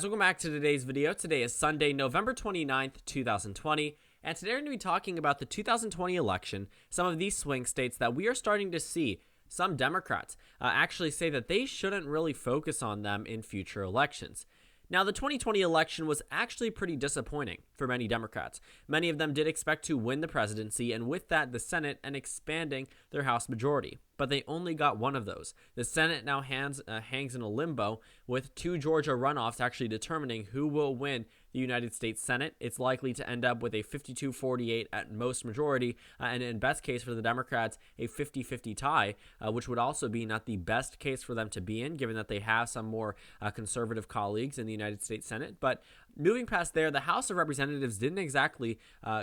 Welcome back to today's video. Today is Sunday, November 29th, 2020, and today we're going to be talking about the 2020 election, some of these swing states that we are starting to see some Democrats actually say that they shouldn't really focus on them in future elections. Now, the 2020 election was actually pretty disappointing for many Democrats. Many of them did expect to win the presidency, and with that, the Senate, and expanding their House majority. But they only got one of those. The Senate now hangs in a limbo, with two Georgia runoffs actually determining who will win the United States Senate. It's likely to end up with a 52-48 at most majority, and in best case for the Democrats, a 50-50 tie, which would also be not the best case for them to be in, given that they have some more conservative colleagues in the United States Senate. But moving past there, the House of Representatives didn't exactly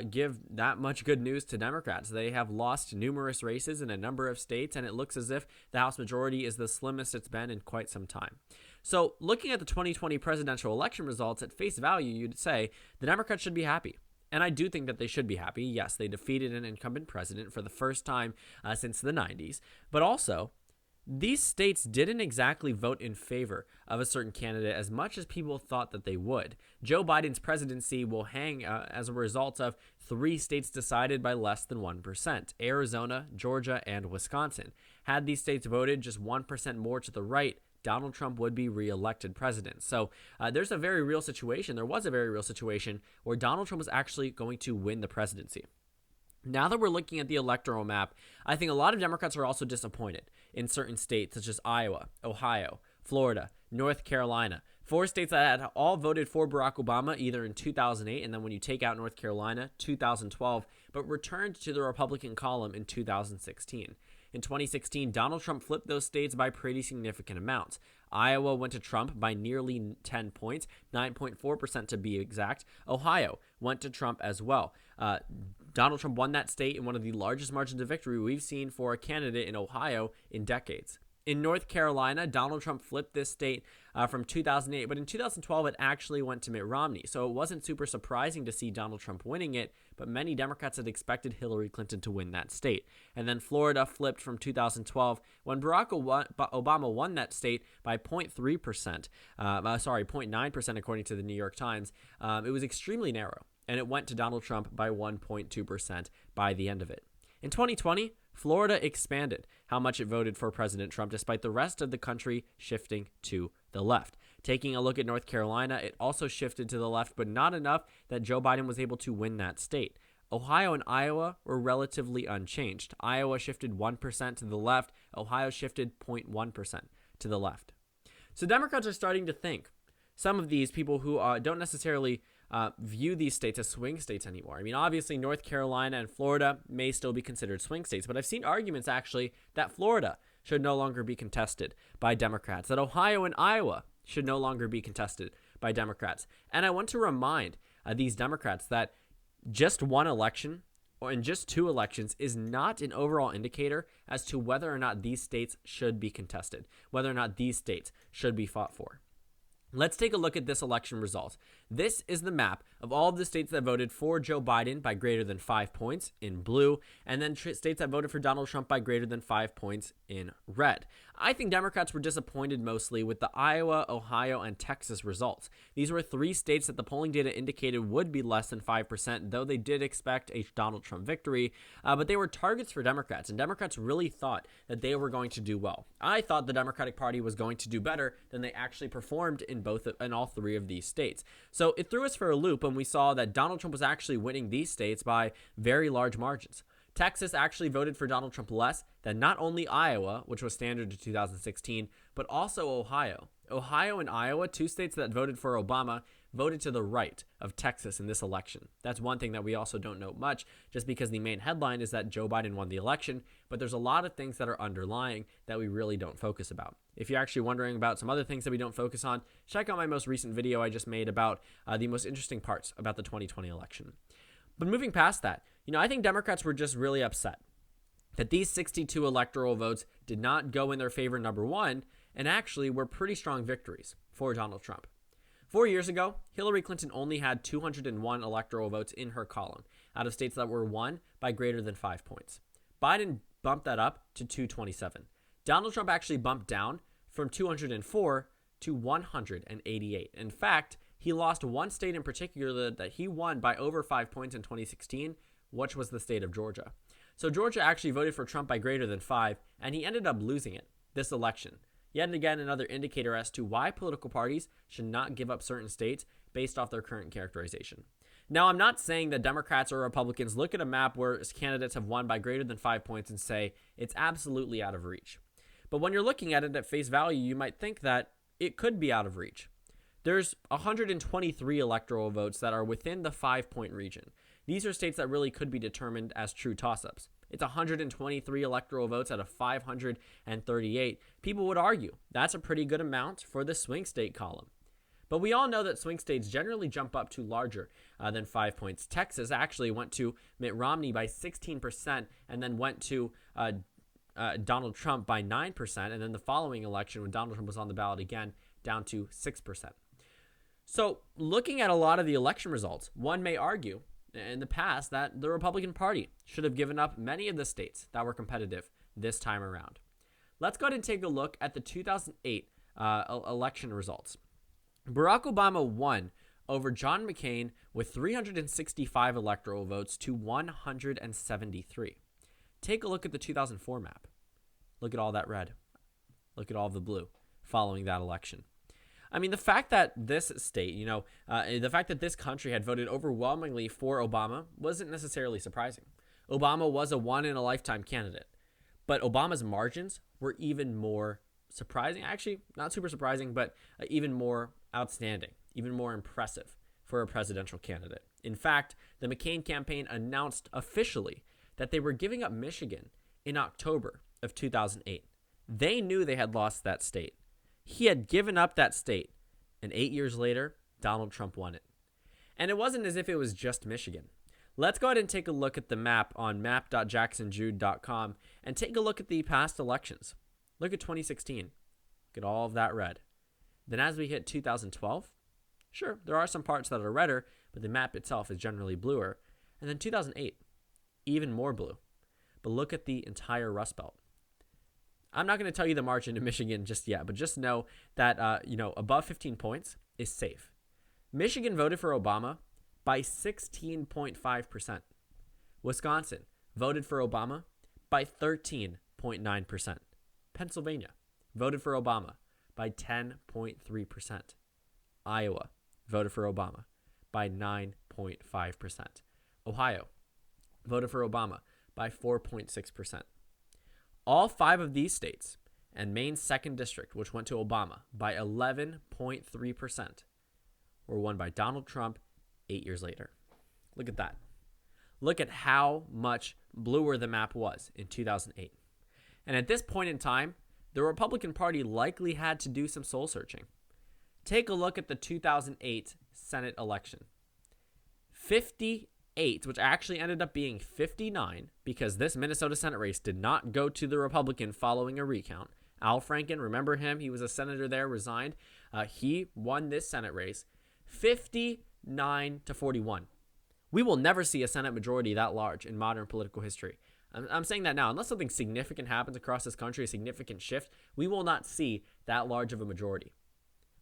give that much good news to Democrats. They have lost numerous races in a number of states, and it looks as if the House majority is the slimmest it's been in quite some time. So looking at the 2020 presidential election results at face value, you'd say the Democrats should be happy. And I do think that they should be happy. Yes, they defeated an incumbent president for the first time since the 90s. But also, these states didn't exactly vote in favor of a certain candidate as much as people thought that they would. Joe Biden's presidency will hang as a result of three states decided by less than 1%: Arizona, Georgia, and Wisconsin. Had these states voted just 1% more to the right, Donald Trump would be reelected president. So there's a very real situation. There was a very real situation where Donald Trump was actually going to win the presidency. Now that we're looking at the electoral map, I think a lot of Democrats are also disappointed in certain states such as Iowa, Ohio, Florida, North Carolina. Four states that had all voted for Barack Obama either in 2008 and then when you take out North Carolina, 2012, but returned to the Republican column in 2016. In 2016, Donald Trump flipped those states by pretty significant amounts. Iowa went to Trump by nearly 10 points, 9.4% to be exact. Ohio went to Trump as well. Donald Trump won that state in one of the largest margins of victory we've seen for a candidate in Ohio in decades. In North Carolina, Donald Trump flipped this state from 2008, but in 2012, it actually went to Mitt Romney. So it wasn't super surprising to see Donald Trump winning it, but many Democrats had expected Hillary Clinton to win that state. And then Florida flipped from 2012 when Barack Obama won that state by 0.9% according to the New York Times. It was extremely narrow, and it went to Donald Trump by 1.2% by the end of it. In 2020, Florida expanded how much it voted for President Trump, despite the rest of the country shifting to the left. Taking a look at North Carolina, it also shifted to the left, but not enough that Joe Biden was able to win that state. Ohio and Iowa were relatively unchanged. Iowa shifted 1% to the left. Ohio shifted 0.1% to the left. So Democrats are starting to think. Some of these people who don't necessarily view these states as swing states anymore. I mean, obviously, North Carolina and Florida may still be considered swing states, but I've seen arguments actually that Florida should no longer be contested by Democrats, that Ohio and Iowa should no longer be contested by Democrats. And I want to remind these Democrats that just one election or in just two elections is not an overall indicator as to whether or not these states should be contested, whether or not these states should be fought for. Let's take a look at this election result. This is the map of all of the states that voted for Joe Biden by greater than 5 points in blue, and then states that voted for Donald Trump by greater than 5 points in red. I think Democrats were disappointed mostly with the Iowa, Ohio, and Texas results. These were three states that the polling data indicated would be less than 5%, though they did expect a Donald Trump victory, but they were targets for Democrats, and Democrats really thought that they were going to do well. I thought the Democratic Party was going to do better than they actually performed in all three of these states. So it threw us for a loop when we saw that Donald Trump was actually winning these states by very large margins. Texas actually voted for Donald Trump less than not only Iowa, which was standard in 2016, but also Ohio. Ohio and Iowa, two states that voted for Obama, voted to the right of Texas in this election. That's one thing that we also don't know much, just because the main headline is that Joe Biden won the election, but there's a lot of things that are underlying that we really don't focus about. If you're actually wondering about some other things that we don't focus on, check out my most recent video I just made about the most interesting parts about the 2020 election. But moving past that, I think Democrats were just really upset that these 62 electoral votes did not go in their favor, number one, and actually were pretty strong victories for Donald Trump. 4 years ago, Hillary Clinton only had 201 electoral votes in her column out of states that were won by greater than 5 points. Biden bumped that up to 227. Donald Trump actually bumped down from 204 to 188. In fact, he lost one state in particular that he won by over 5 points in 2016, which was the state of Georgia. So Georgia actually voted for Trump by greater than 5, and he ended up losing it this election. Yet again, another indicator as to why political parties should not give up certain states based off their current characterization. Now, I'm not saying that Democrats or Republicans look at a map where candidates have won by greater than 5 points and say it's absolutely out of reach. But when you're looking at it at face value, you might think that it could be out of reach. There's 123 electoral votes that are within the 5-point region. These are states that really could be determined as true toss-ups. It's 123 electoral votes out of 538. People would argue that's a pretty good amount for the swing state column. But we all know that swing states generally jump up to larger than 5 points. Texas actually went to Mitt Romney by 16% and then went to Donald Trump by 9%. And then the following election, when Donald Trump was on the ballot again, down to 6%. So looking at a lot of the election results, one may argue in the past that the Republican Party should have given up many of the states that were competitive this time around. Let's go ahead and take a look at the 2008 election results. Barack Obama won over John McCain with 365 electoral votes to 173. Take a look at the 2004 map. Look at all that red. Look at all the blue following that election. I mean, the fact that this state, the fact that this country had voted overwhelmingly for Obama wasn't necessarily surprising. Obama was a one-in-a-lifetime candidate. But Obama's margins were even more surprising. Actually, not super surprising, but even more outstanding, even more impressive for a presidential candidate. In fact, the McCain campaign announced officially that they were giving up Michigan in October of 2008. They knew they had lost that state. He had given up that state, and 8 years later, Donald Trump won it. And it wasn't as if it was just Michigan. Let's go ahead and take a look at the map on map.jacksonjude.com and take a look at the past elections. Look at 2016. Look at all of that red. Then as we hit 2012, sure, there are some parts that are redder, but the map itself is generally bluer. And then 2008, even more blue. But look at the entire Rust Belt. I'm not going to tell you the margin in Michigan just yet, but just know that, above 15 points is safe. Michigan voted for Obama by 16.5%. Wisconsin voted for Obama by 13.9%. Pennsylvania voted for Obama by 10.3%. Iowa voted for Obama by 9.5%. Ohio voted for Obama by 4.6%. All 5 of these states and Maine's 2nd district, which went to Obama by 11.3%, were won by Donald Trump 8 years later. Look at that. Look at how much bluer the map was in 2008. And at this point in time, the Republican Party likely had to do some soul searching. Take a look at the 2008 Senate election. 58, which actually ended up being 59, because this Minnesota Senate race did not go to the Republican following a recount. Al Franken, remember him? He was a senator there, resigned. He won this Senate race 59 to 41. We will never see a Senate majority that large in modern political history. I'm saying that now. Unless something significant happens across this country, a significant shift, we will not see that large of a majority.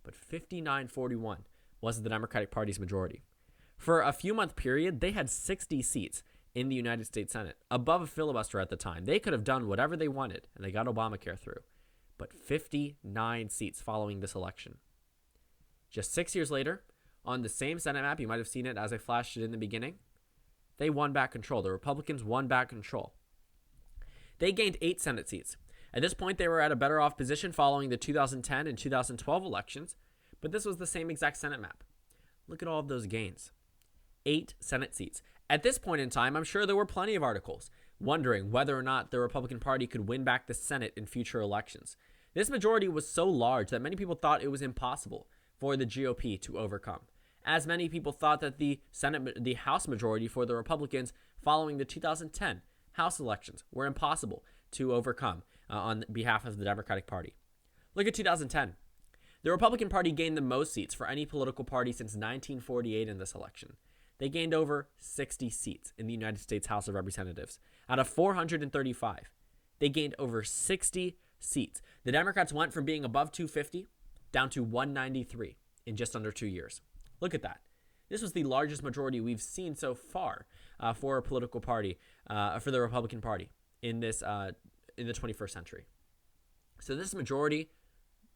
But 59-41 was the Democratic Party's majority. For a few-month period, they had 60 seats in the United States Senate, above a filibuster at the time. They could have done whatever they wanted, and they got Obamacare through. But 59 seats following this election. Just 6 years later, on the same Senate map, you might have seen it as I flashed it in the beginning, they won back control. The Republicans won back control. They gained 8 Senate seats. At this point, they were at a better off position following the 2010 and 2012 elections, but this was the same exact Senate map. Look at all of those gains. 8 Senate seats. At this point in time, I'm sure there were plenty of articles wondering whether or not the Republican Party could win back the Senate in future elections. This majority was so large that many people thought it was impossible for the GOP to overcome. As many people thought that the House majority for the Republicans following the 2010 House elections were impossible to overcome on behalf of the Democratic Party. Look at 2010. The Republican Party gained the most seats for any political party since 1948 in this election. They gained over 60 seats in the United States House of Representatives. Out of 435, they gained over 60 seats. The Democrats went from being above 250 down to 193 in just under 2 years. Look at that. This was the largest majority we've seen so far for a political party, for the Republican Party in the 21st century. So this majority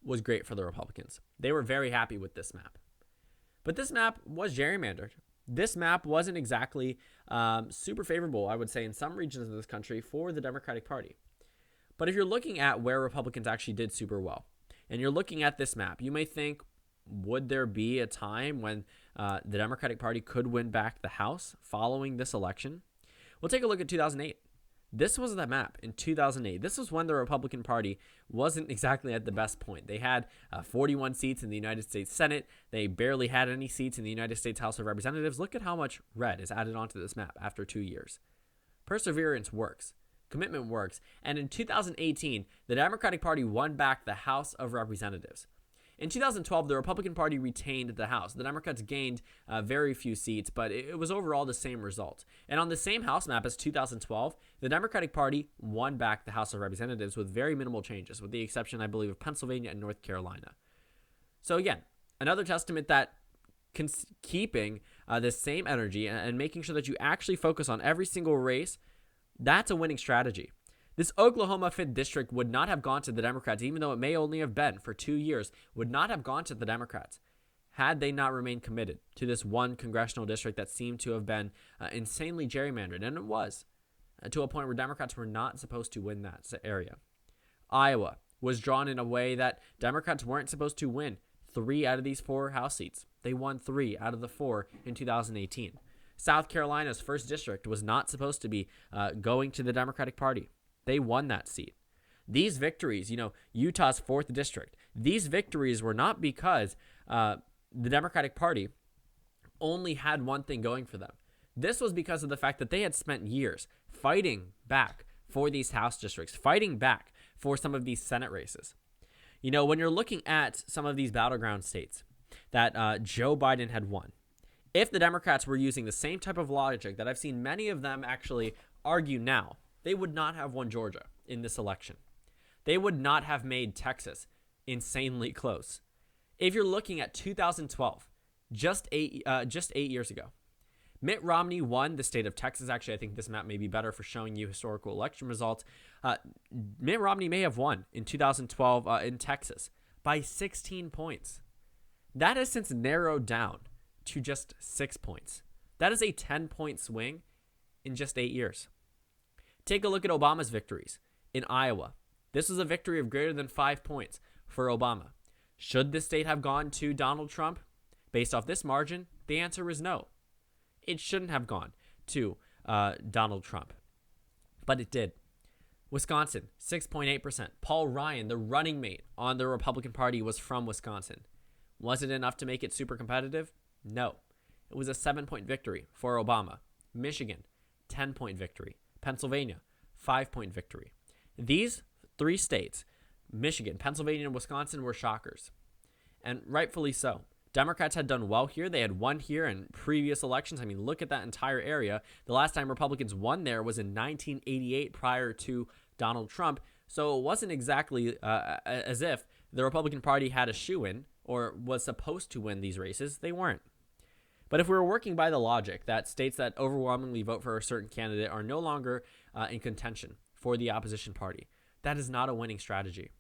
was great for the Republicans. They were very happy with this map. But this map was gerrymandered. This map wasn't exactly super favorable, I would say, in some regions of this country for the Democratic Party. But if you're looking at where Republicans actually did super well, and you're looking at this map, you may think, would there be a time when the Democratic Party could win back the House following this election? We'll take a look at 2008. This was the map in 2008. This was when the Republican Party wasn't exactly at the best point. They had 41 seats in the United States Senate. They barely had any seats in the United States House of Representatives. Look at how much red is added onto this map after 2 years. Perseverance works. Commitment works. And in 2018, the Democratic Party won back the House of Representatives. In 2012, the Republican Party retained the House. The Democrats gained very few seats, but it was overall the same result. And on the same House map as 2012, the Democratic Party won back the House of Representatives with very minimal changes, with the exception, I believe, of Pennsylvania and North Carolina. So again, another testament that keeping the same energy and making sure that you actually focus on every single race, that's a winning strategy. This Oklahoma 5th District would not have gone to the Democrats, even though it may only have been for 2 years, would not have gone to the Democrats had they not remained committed to this one congressional district that seemed to have been insanely gerrymandered. And it was, to a point where Democrats were not supposed to win that area. Iowa was drawn in a way that Democrats weren't supposed to win 3 out of these 4 House seats. They won 3 out of the 4 in 2018. South Carolina's 1st District was not supposed to be going to the Democratic Party. They won that seat. These victories, Utah's 4th District, these victories were not because the Democratic Party only had one thing going for them. This was because of the fact that they had spent years fighting back for these House districts, fighting back for some of these Senate races. When you're looking at some of these battleground states that Joe Biden had won, if the Democrats were using the same type of logic that I've seen many of them actually argue now, they would not have won Georgia in this election. They would not have made Texas insanely close. If you're looking at 2012, just eight years ago, Mitt Romney won the state of Texas. Actually, I think this map may be better for showing you historical election results. Mitt Romney may have won in 2012 in Texas by 16 points. That has since narrowed down to just 6 points. That is a 10-point swing in just 8 years. Take a look at Obama's victories in Iowa. This was a victory of greater than 5 points for Obama. Should this state have gone to Donald Trump? Based off this margin, the answer is no. It shouldn't have gone to Donald Trump, but it did. Wisconsin, 6.8%. Paul Ryan, the running mate on the Republican Party, was from Wisconsin. Was it enough to make it super competitive? No. It was a 7-point victory for Obama. Michigan, 10-point victory. Pennsylvania, 5-point victory. These 3 states, Michigan, Pennsylvania, and Wisconsin, were shockers. And rightfully so. Democrats had done well here. They had won here in previous elections. I mean, look at that entire area. The last time Republicans won there was in 1988 prior to Donald Trump. So it wasn't exactly as if the Republican Party had a shoo-in or was supposed to win these races. They weren't. But if we were working by the logic that states that overwhelmingly vote for a certain candidate are no longer in contention for the opposition party, that is not a winning strategy.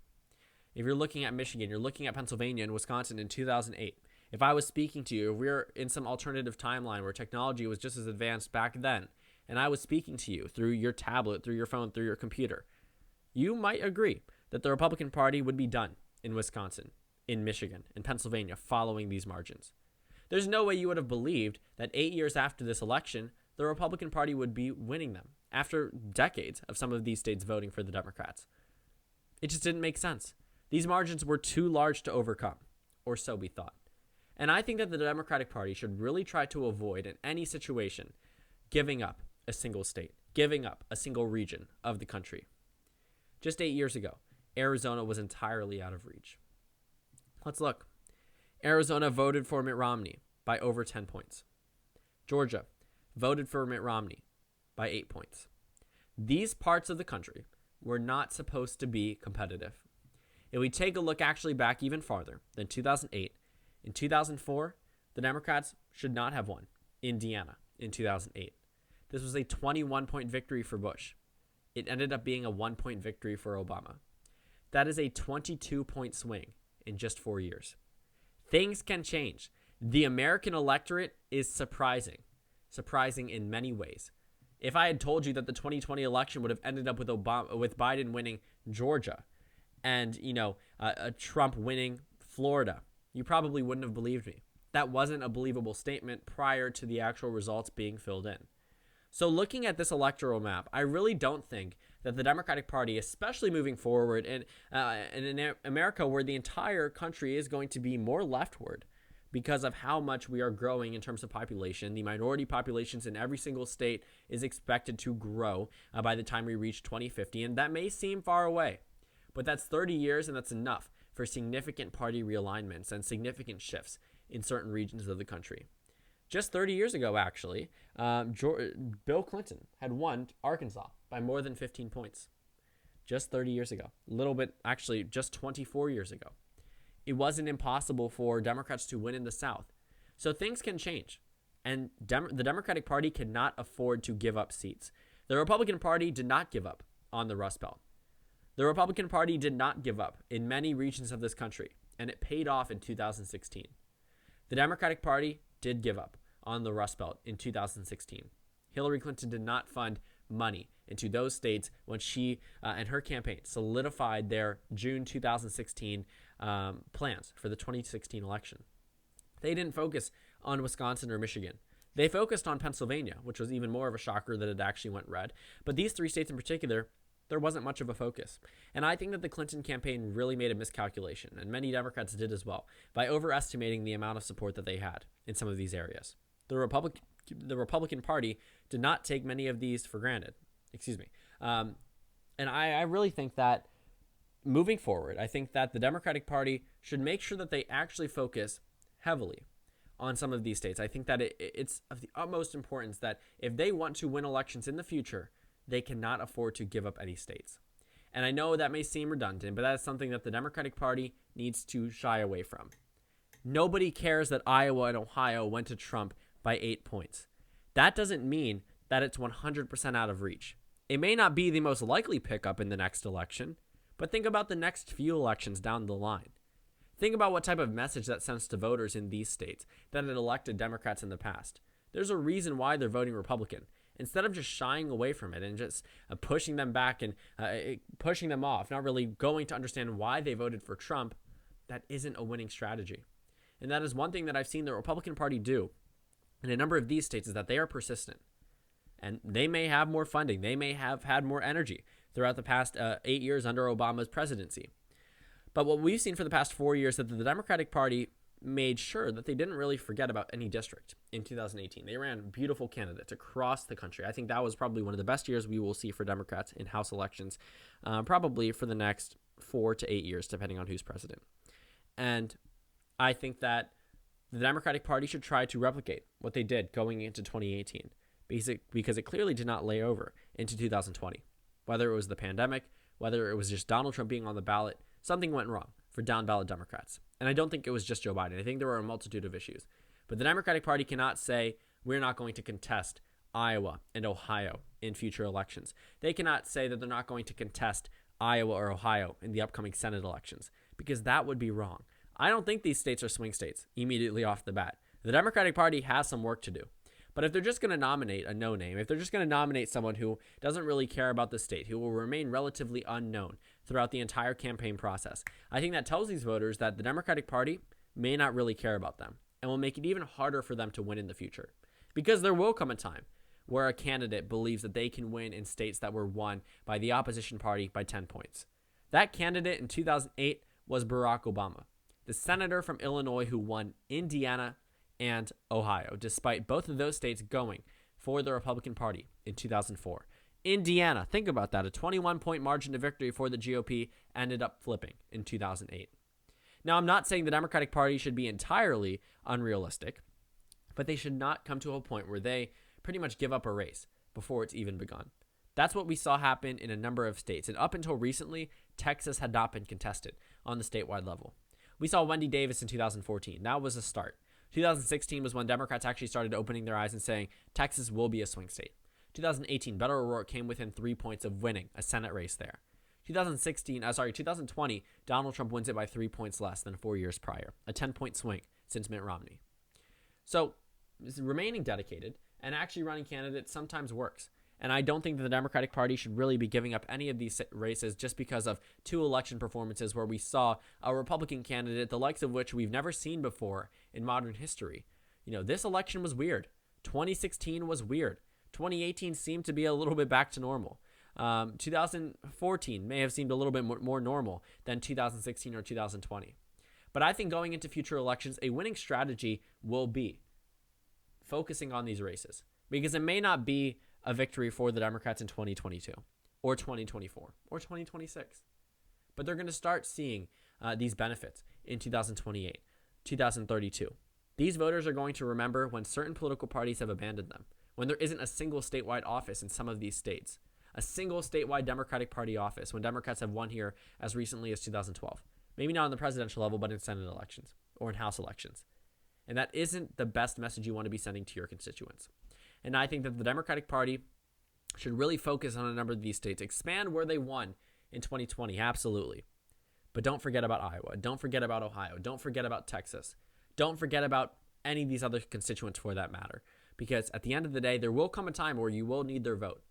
If you're looking at Michigan, you're looking at Pennsylvania and Wisconsin in 2008. If I was speaking to you, if we were in some alternative timeline where technology was just as advanced back then, and I was speaking to you through your tablet, through your phone, through your computer, you might agree that the Republican Party would be done in Wisconsin, in Michigan, in Pennsylvania following these margins. There's no way you would have believed that 8 years after this election, the Republican Party would be winning them after decades of some of these states voting for the Democrats. It just didn't make sense. These margins were too large to overcome, or so we thought. And I think that the Democratic Party should really try to avoid, in any situation, giving up a single state, giving up a single region of the country. Just 8 years ago, Arizona was entirely out of reach. Let's look. Arizona voted for Mitt Romney by over 10 points. Georgia voted for Mitt Romney by 8 points. These parts of the country were not supposed to be competitive. If we take a look actually back even farther than 2008, in 2004, the Democrats should not have won Indiana in 2008. This was a 21-point victory for Bush. It ended up being a 1-point victory for Obama. That is a 22-point swing in just 4 years. Things can change. The American electorate is surprising in many ways. If I had told you that the 2020 election would have ended up with Biden winning Georgia and, Trump winning Florida, you probably wouldn't have believed me. That wasn't a believable statement prior to the actual results being filled in. So looking at this electoral map, I really don't think that the Democratic Party, especially moving forward in America where the entire country is going to be more leftward because of how much we are growing in terms of population. The minority populations in every single state is expected to grow by the time we reach 2050, and that may seem far away, but that's 30 years, and that's enough for significant party realignments and significant shifts in certain regions of the country. Just 30 years ago, actually, Bill Clinton had won Arkansas by more than 15 points. Just 30 years ago. A little bit, actually, just 24 years ago. It wasn't impossible for Democrats to win in the South. So things can change. And the Democratic Party cannot afford to give up seats. The Republican Party did not give up on the Rust Belt. The Republican Party did not give up in many regions of this country, and it paid off in 2016. The Democratic Party did give up on the Rust Belt in 2016. Hillary Clinton did not fund money into those states when she and her campaign solidified their June 2016 plans for the 2016 election. They didn't focus on Wisconsin or Michigan. They focused on Pennsylvania, which was even more of a shocker that it actually went red. But these three states in particular, there wasn't much of a focus. And I think that the Clinton campaign really made a miscalculation, and many Democrats did as well, by overestimating the amount of support that they had in some of these areas. The Republican Party did not take many of these for granted. And I really think that moving forward, I think that the Democratic Party should make sure that they actually focus heavily on some of these states. I think that it's of the utmost importance that if they want to win elections in the future, they cannot afford to give up any states. And I know that may seem redundant, but that's something that the Democratic Party needs to shy away from. Nobody cares that Iowa and Ohio went to Trump by 8 points. That doesn't mean that it's 100% out of reach. It may not be the most likely pickup in the next election, but think about the next few elections down the line. Think about what type of message that sends to voters in these states that had elected Democrats in the past. There's a reason why they're voting Republican. Instead of just shying away from it and just pushing them back and pushing them off, not really going to understand why they voted for Trump, that isn't a winning strategy. And that is one thing that I've seen the Republican Party do in a number of these states, is that they are persistent. And they may have more funding. They may have had more energy throughout the past 8 years under Obama's presidency. But what we've seen for the past 4 years is that the Democratic Party made sure that they didn't really forget about any district in 2018. They ran beautiful candidates across the country. I think that was probably one of the best years we will see for Democrats in House elections, probably for the next 4 to 8 years, depending on who's president. And I think that the Democratic Party should try to replicate what they did going into 2018, because it clearly did not lay over into 2020. Whether it was the pandemic, whether it was just Donald Trump being on the ballot, something went wrong for down-ballot Democrats. And I don't think it was just Joe Biden. I think there were a multitude of issues. But the Democratic Party cannot say, we're not going to contest Iowa and Ohio in future elections. They cannot say that they're not going to contest Iowa or Ohio in the upcoming Senate elections, because that would be wrong. I don't think these states are swing states immediately off the bat. The Democratic Party has some work to do. But if they're just going to nominate a no-name, if they're just going to nominate someone who doesn't really care about the state, who will remain relatively unknown throughout the entire campaign process, I think that tells these voters that the Democratic Party may not really care about them and will make it even harder for them to win in the future. Because there will come a time where a candidate believes that they can win in states that were won by the opposition party by 10 points. That candidate in 2008 was Barack Obama, the senator from Illinois who won Indiana and Ohio, despite both of those states going for the Republican Party in 2004. Indiana, think about that, a 21-point margin to victory for the GOP ended up flipping in 2008. Now, I'm not saying the Democratic Party should be entirely unrealistic, but they should not come to a point where they pretty much give up a race before it's even begun. That's what we saw happen in a number of states. And up until recently, Texas had not been contested on the statewide level. We saw Wendy Davis in 2014. That was a start. 2016 was when Democrats actually started opening their eyes and saying Texas will be a swing state. 2018, Beto O'Rourke came within 3 points of winning a Senate race there. 2020, Donald Trump wins it by 3 points less than 4 years prior, a 10-point swing since Mitt Romney. So remaining dedicated and actually running candidates sometimes works. And I don't think that the Democratic Party should really be giving up any of these races just because of 2 election performances where we saw a Republican candidate, the likes of which we've never seen before in modern history. This election was weird. 2016 was weird. 2018 seemed to be a little bit back to normal. 2014 may have seemed a little bit more normal than 2016 or 2020. But I think going into future elections, a winning strategy will be focusing on these races, because it may not be a victory for the Democrats in 2022 or 2024 or 2026. But they're going to start seeing these benefits in 2028, 2032. These voters are going to remember when certain political parties have abandoned them, when there isn't a single statewide office in some of these states, a single statewide Democratic Party office when Democrats have won here as recently as 2012. Maybe not on the presidential level, but in Senate elections or in House elections. And that isn't the best message you want to be sending to your constituents. And I think that the Democratic Party should really focus on a number of these states, expand where they won in 2020, absolutely. But don't forget about Iowa. Don't forget about Ohio. Don't forget about Texas. Don't forget about any of these other constituents for that matter. Because at the end of the day, there will come a time where you will need their vote.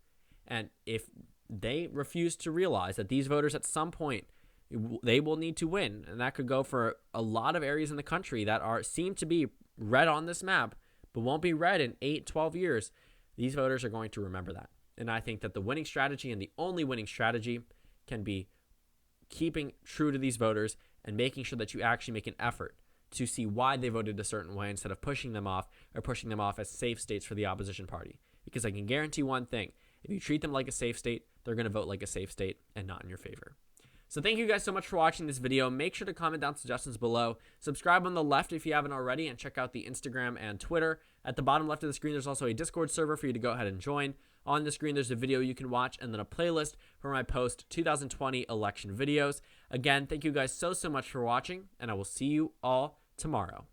And if they refuse to realize that these voters at some point, they will need to win, and that could go for a lot of areas in the country that seem to be red on this map, but won't be red in 8, 12 years, these voters are going to remember that. And I think that the winning strategy and the only winning strategy can be keeping true to these voters and making sure that you actually make an effort to see why they voted a certain way instead of pushing them off as safe states for the opposition party. Because I can guarantee one thing, if you treat them like a safe state, they're going to vote like a safe state and not in your favor. So thank you guys so much for watching this video. Make sure to comment down suggestions below. Subscribe on the left if you haven't already, and check out the Instagram and Twitter. At the bottom left of the screen, there's also a Discord server for you to go ahead and join. On the screen, there's a video you can watch and then a playlist for my post 2020 election videos. Again, thank you guys so much for watching, and I will see you all tomorrow.